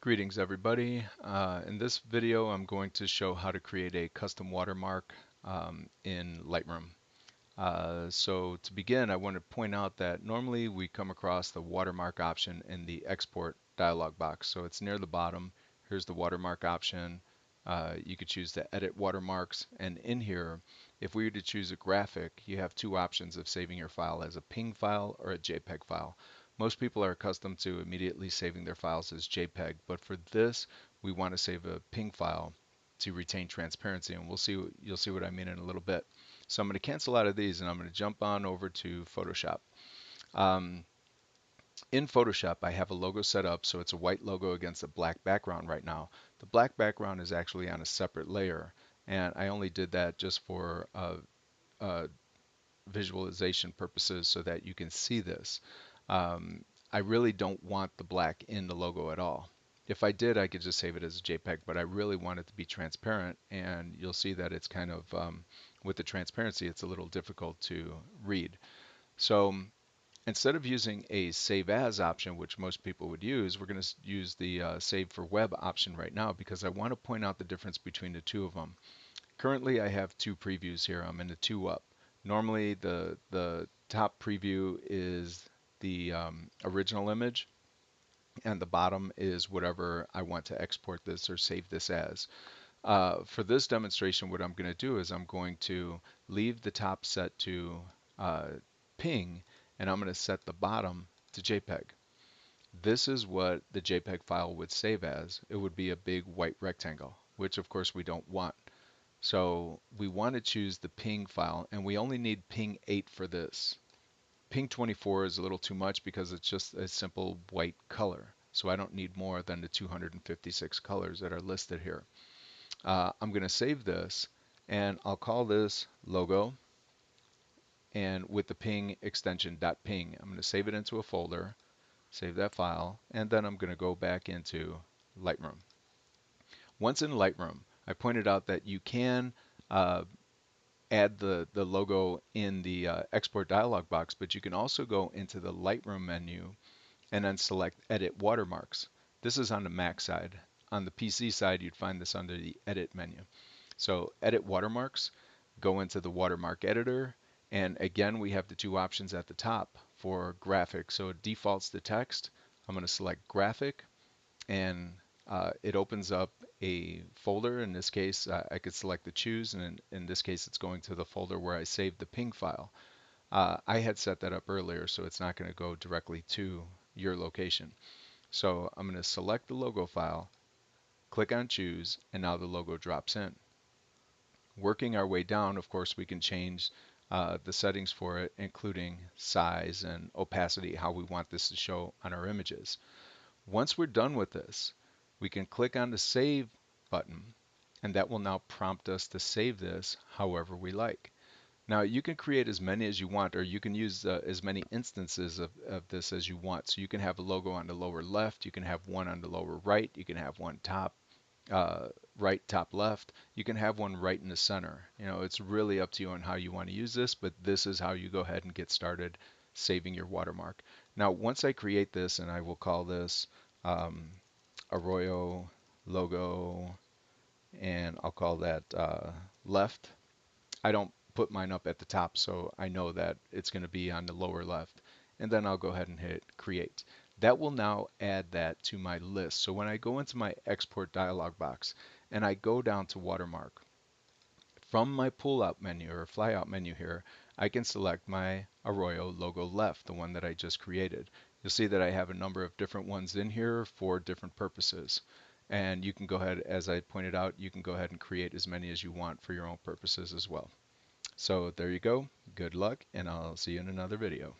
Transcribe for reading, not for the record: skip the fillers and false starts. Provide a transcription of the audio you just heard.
Greetings everybody. In this video I'm going to show how to create a custom watermark in Lightroom. So to begin, I want to point out that normally we come across the watermark option in the export dialog box. So it's near the bottom. Here's the watermark option. You could choose to edit watermarks, and in here, if we were to choose a graphic, you have two options of saving your file as a PNG file or a JPEG file. Most people are accustomed to immediately saving their files as JPEG, but for this, we want to save a PNG file to retain transparency, and you'll see what I mean in a little bit. So I'm going to cancel out of these, and I'm going to jump on over to Photoshop. Um, in Photoshop, I have a logo set up, so it's a white logo against a black background right now. The black background is actually on a separate layer, and I only did that just for visualization purposes so that you can see this. I really don't want the black in the logo at all. If I did, I could just save it as a JPEG, but I really want it to be transparent, and you'll see that it's kind of, with the transparency, it's a little difficult to read. So instead of using a save as option, which most people would use, we're going to use the save for web option right now because I want to point out the difference between the two of them. Currently, I have two previews here. I'm in the two up. Normally, the top preview is the original image, and the bottom is whatever I want to export this or save this as. For this demonstration, what I'm going to do is I'm going to leave the top set to PNG, and I'm going to set the bottom to JPEG. This is what the JPEG file would save as. It would be a big white rectangle, which of course we don't want. So we want to choose the PNG file, and we only need PNG 8 for this. PNG 24 is a little too much because it's just a simple white color. So I don't need more than the 256 colors that are listed here. I'm going to save this, and I'll call this logo, and with the PNG extension .png. I'm going to save it into a folder, save that file, and then I'm going to go back into Lightroom. Once in Lightroom, I pointed out that you can add the logo in the export dialog box, but you can also go into the Lightroom menu and then select Edit Watermarks. This is on the Mac side. On the PC side, you'd find this under the Edit menu. So Edit Watermarks, go into the Watermark Editor, and again, we have the two options at the top for graphic. So it defaults to text. I'm going to select graphic, and it opens up a folder. In this case, I could select the choose, and in this case, it's going to the folder where I saved the PNG file. I had set that up earlier, so it's not going to go directly to your location. So I'm going to select the logo file, click on choose, and now the logo drops in. Working our way down, of course, we can change the settings for it, including size and opacity, how we want this to show on our images. Once we're done with this, we can click on the Save button, and that will now prompt us to save this however we like. Now, you can create as many as you want, or you can use as many instances of this as you want. So you can have a logo on the lower left, you can have one on the lower right, you can have one top right, top left, you can have one right in the center. You know, it's really up to you on how you want to use this, but this is how you go ahead and get started saving your watermark. Now, once I create this, and I will call this Arroyo logo, and I'll call that left. I don't put mine up at the top, so I know that it's going to be on the lower left. And then I'll go ahead and hit create. That will now add that to my list. So when I go into my export dialog box and I go down to watermark, from my pull out menu or fly out menu here, I can select my Arroyo logo left, the one that I just created. You'll see that I have a number of different ones in here for different purposes. And you can go ahead, as I pointed out, you can go ahead and create as many as you want for your own purposes as well. So there you go. Good luck, and I'll see you in another video.